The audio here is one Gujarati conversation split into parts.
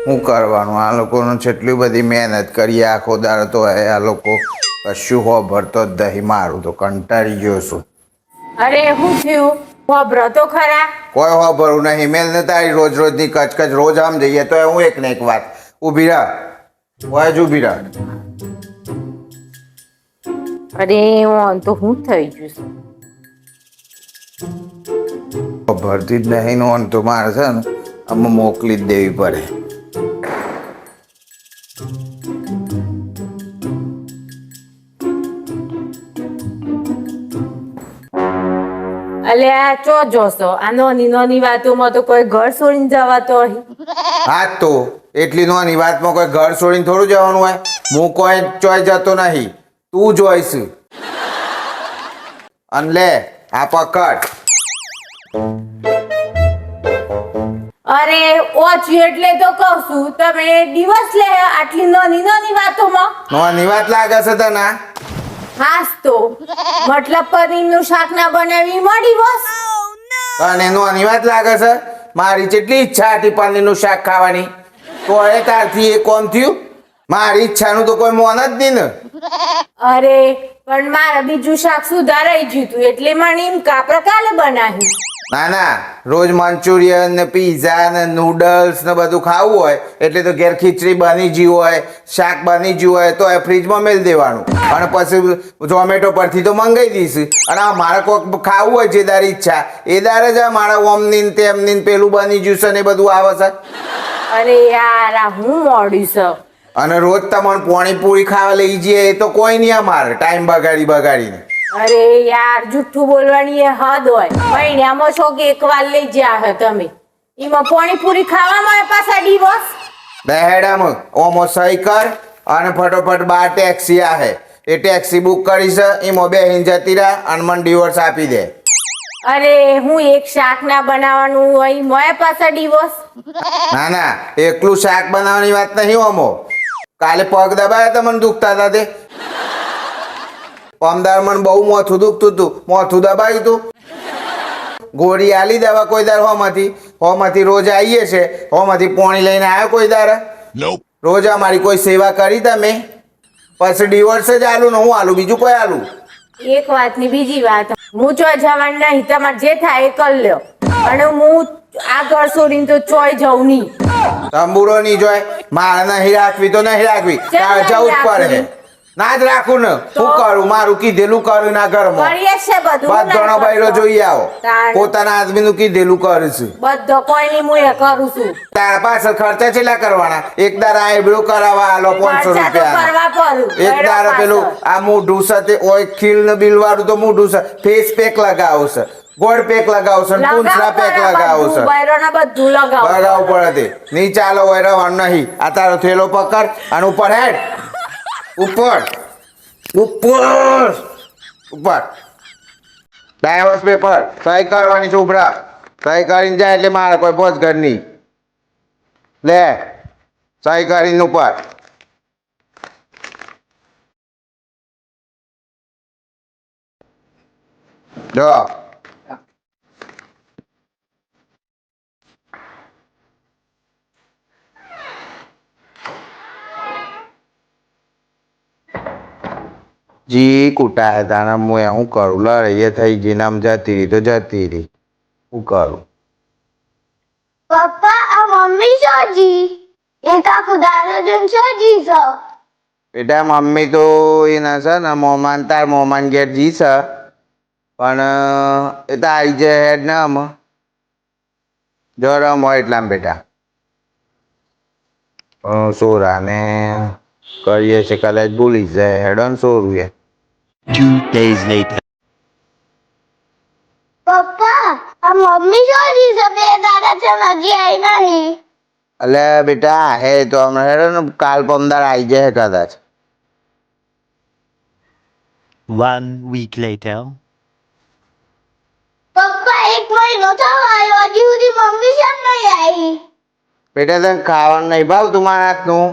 શું કરવાનું આ લોકોનું જેટલી બધી મહેનત કરી આખો દાડો તો આ લોકો કશું હોભરતો જ નહીં. મારું તો કંટાળી ગયો છું. અરે શું થયું? ખબર તો ખરા. કોઈ હોભરું નહીં. મેલ ને તારી રોજ રોજની કચકચ રોજ આમ જઈએ તો હું એક ને એક વાત ઊભી રાહ હોય જ ઊભી રાહ. અરે હું તો શું થઈ ગયું છે? ભરતી જ નહીં નોન તો મારે છે ને આમાં મોકલી જ દેવી પડે. અલે આ ચો જોશો આ નાની નાની વાતોમાં તો કોઈ ઘર છોડીને જવાતો હોય. હા તો એટલી નાની વાતમાં કોઈ ઘર છોડીને થોડું જવાનું હોય. હું કોઈ ચોય જતો નહીં, તું જોઈશ. અને લે આ પકડ. અરે ઓછી એટલે તો કહું છું તમે દિવસ લે આટલી નાની નાની વાતોમાં. નાની વાત લાગે છે તને? હાસ તો મતલબ પનીરનું શાક ના બનાવી મળી બસ. અને નાની વાત લાગે છે? મારી કેટલી ઈચ્છા હતી પનીરનું શાક ખાવાની, તો એ તારથી એ કોમ થયું? મારી ઈચ્છાનું તો કોઈ મોન જ નહીં ને. અરે પણ મારે બીજું શાક સુધારાઈ ગયું હતું એટલે મને એમ કાપડ કાલે બનાવ્યું. ના ના, રોજ મંચુરિયન ને પીઝા ને નૂડલ્સ ને બધું ખાવું હોય એટલે તો ઘેર ખીચડી બની ગઈ હોય, શાક બની ગયું હોય તો એ ફ્રીજમાં મેળ દેવાનું અને પછી ઝોમેટો પરથી તો મંગાવી દઈશ. અને મારે કોઈક ખાવું હોય જે દારી ઈચ્છા એ દારે જ મારા ઓમની ને તેમની પેલું બની ગયું છે ને એ બધું આવે છે. અરે યાર આ હું મોડ્યું છે. અને રોજ તમને પાણીપુરી ખાવા લઈ જઈએ એ તો કોઈ નહીં અમારે ટાઈમ બગાડીને. અરે યાર જુઠ્ઠું બોલવાની એ હદ હોય. મહિનામાં છો કે એક વાર લઈ જ્યા તમે એમાં પાણીપુરી ખાવામાં પાછા દિવસ. દહેડામાં ઓમો સહી કર અને ફટોફટ 12 ટેક્સી આવે એ ટેક્સી બુક કરી છે એમાં બેહીને જતી રહે અને મને ડિવોર્સ આપી દે. અરે હું એક શાક ના બનાવવાનું હોય મોય પાછા દિવસ. ના ના, એકલું શાક બનાવવાની વાત નહીં ઓમો. કાલે પગ દબાયા તો મને દુખતા હતા તે. પમદાર મને બહુ મોથું દુખતું હતું, મોથું દબાયું તું. ગોળી આલી દવા કોઈ દાર હોમાંથી રોજ આવીએ છે, હોમાંથી પોણી લઈને આવ્યો કોઈ દાર? રોજ અમારી કોઈ સેવા કરી તમે? પછી ડિવોર્સ જ આલું ને હું આલું, બીજું કોઈ આલું? એક વાત ની બીજી વાત હું ચોય જવાનું નહીં. તમારે જે થાય એ કરી લ્યો. અને હું આ ઘર છોડીને તો ચોય જવું નહીં. તંબુરો નહીં જોય મારે નહીં રાખવી તો નહીં રાખવી, તારે જવું જ પડે. ના જ રાખું ને શું કરું? મારું કીધેલું કર્યું ના ઘરમાં બધો બૈરો જોઈ આવો. પોતાના આદમી નું કીધેલું કરું છું બધો કોઈ નહીં હું એ કરું છું. તારા પાછળ ખર્ચા કેટલા કરવાના? એક દાર આઈબ્રો કરાવવા આલો 500 રૂપિયા. એક દાર પેલું આ મોઢું સાથે ઓય ખીલ ને બિલ વાળું તો મોઢું છે, ફેસ પેક લગાવો છે, ગોળ પેક લગાવો છે, પૂંછના પેક લગાવો છે. બધું લગાવવું પડે. નહીં ચાલો હોય રવાનું નહીં. આ તારો થેલો પકડ અને ઉપર હેડ. ઉપર ડાયવર્સ પેપર સહી કરવાની છે. ઉભરા સહી કરીને જાય એટલે મારે કોઈ બોજ ઘર નહીં. લે સહી કરીને ઉપર. જો જી કુટાય તારા હું શું કરું? લડે એ થઈ ગઈ નામ જતી રહી તો જતી રહી. શું કરું? પપ્પા આ મમ્મી સોજી એ તો ખુદાનો જન સોજી છો. બેટા મમ્મી તો એના છે ને મોમાન તાર મોમાન ઘેર જી છે પણ એ તો આવી જાય હેડ ને આમ જો રમો એટલામાં બેટા. સોરાને કરીએ છે કદાચ ભૂલી જાય હેડો ને સોરું એ. 2 days later. પપ્પા આ મમ્મી સોજી છે બે દાડા છે હજી આવી નહીં. અલે બેટા હે તો હમણાં હેડો ને કાલ પમદાર આવી જાય કદાચ. 1 week later. પપ્પા એક મહિનો થયો આવ્યો હજી સુધી મમ્મી કેમ નહીં આવી? બેટા તને ખાવાનું નહીં ભાવતું મારા હાથનું?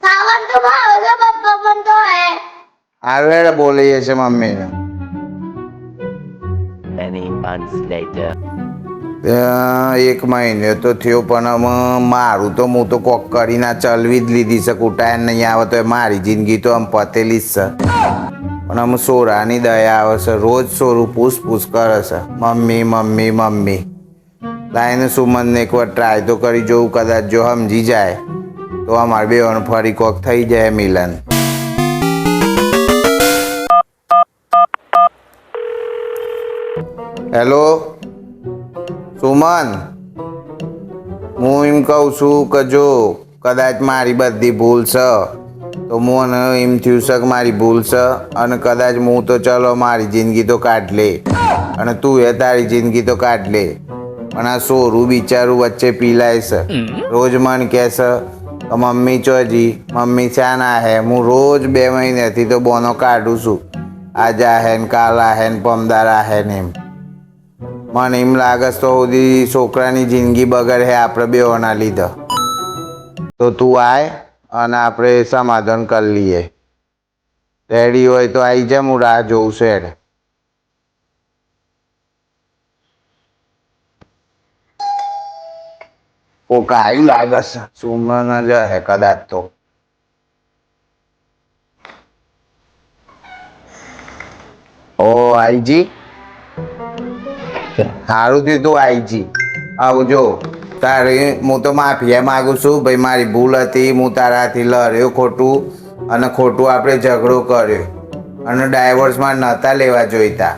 ખાવાનું તો ભાવે છે પપ્પા પણ તો હે. હારું હેડો બોલીએ છે મમ્મીને. Many months later. 1 મહિને તો થયો પણ આમ મારું તો હું તો કોક કરીને આ ચલવી જ લીધી છે. કુટાયણ નહીં આવે તો મારી જિંદગી તો આમ પતેલી જ છે. પણ આમ સોરાની દયા આવે છે. રોજ સોરું પૂછ કરે છે, મમ્મી મમ્મી મમ્મી. લાઈને સુમનને એકવાર ટ્રાય તો કરી જોઉં, કદાચ જો સમજી જાય તો અમારે બેવાનું ફરી કોક થઈ જાય મિલન. હેલો સુમન, હું એમ કહું છું કે જો કદાચ મારી બધી ભૂલ છે તો મને એમ થયું છે કે મારી ભૂલ છે અને કદાચ હું તો ચલો મારી જિંદગી તો કાઢ લે અને તું એ તારી જિંદગી તો કાઢ લે. પણ આ સોરું બિચારું વચ્ચે પીલાય છે. રોજ મન કહે છે કે મમ્મી ચોજી, મમ્મી ચાન આહે. હું રોજ 2 મહિનાથી તો બોનો કાઢું છું. આજ આહે ને કાલ આહે ને પમદાર આહે ને એમ. મને એમ લાગે તો સુધી છોકરાની જિંદગી બગડ હે આપણે બેઓના લીધે. તો તું આય અને આપણે સમાધાન કરી લઈએ. રેડી હોય તો આવી જા, હું રાહ જોઉં છું. હેડ કોક આવ્યું લાગે છે. સુમન જ હે કદાચ તો. ઓ આઈજી, સારું થયું તું આઈજી. આવજો. તારે હું તો માફી માગું છું ભાઈ, મારી ભૂલ હતી. હું તારાથી લડ્યો ખોટું અને ખોટું આપણે ઝઘડો કર્યો અને ડાયવોર્સમાં નહોતા લેવા જોઈતા.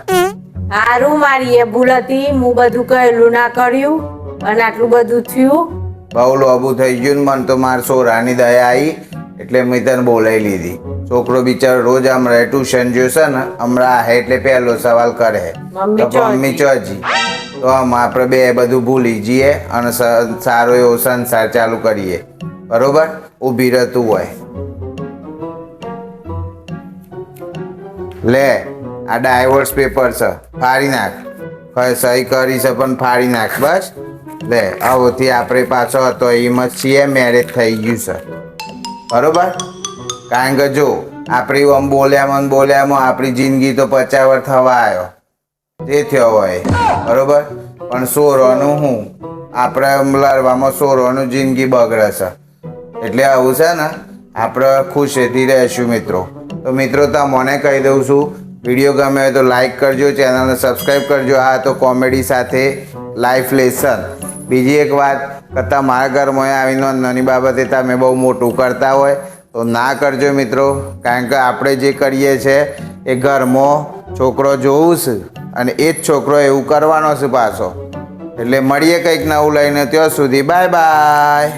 હારું, મારી એ ભૂલ હતી. હું બધું કહેલું ના કર્યું અને આટલું બધું થયું. બહુ લોબું થઈ ગયું ને મને તો મારા છોરાની દયા આવી એટલે મેં તને બોલાવી લીધી. છોકરો બિચારો રોજ હમણાં ટ્યુશન જોશે ને, હમણાં હે એટલે પહેલો સવાલ કરે તો મમ્મી ચોજી. તો આમ આપણે બે બધું ભૂલી જઈએ અને સારો એવો સંસાર ચાલુ કરીએ. બરોબર, ઊભી રહેતું હોય. લે આ ડાયવોર્સ પેપર છે, ફાડી નાખ. સહી કરી છે પણ ફાડી નાખ. બસ લે, આવોથી આપણે પાછો હતો એમ જ છીએ. મેરેજ થઈ ગયું છે. બરોબર, કારણ કે જો આપણી આમ બોલ્યામાં આપણી જિંદગી તો 50 વર્ષ થવા આવ્યો જે થયો હોય. બરોબર, પણ સોરોનું હું આપણે લડવામાં સોરોનું જિંદગી બગડે છે. એટલે આવું છે ને, આપણે ખુશીથી રહેશું મિત્રો. તો મિત્રો તમને કહી દઉં છું, વિડીયો ગમે હોય તો લાઈક કરજો, ચેનલને સબસ્ક્રાઈબ કરજો. આ તો કોમેડી સાથે લાઈફ લેસન. બીજી એક વાત કે તમારા ઘરમાં આવીને નાની બાબતે તમે બહુ મોટું કરતા હોય તો ના કરજો મિત્રો. કારણ કે આપણે જે કરીએ છીએ એ ઘરમાં છોકરો જોવું છે અને એ જ છોકરો એવું કરવાનો છે પાછો. એટલે મળીએ કંઈક નવું લઈને. ત્યાં સુધી બાય બાય.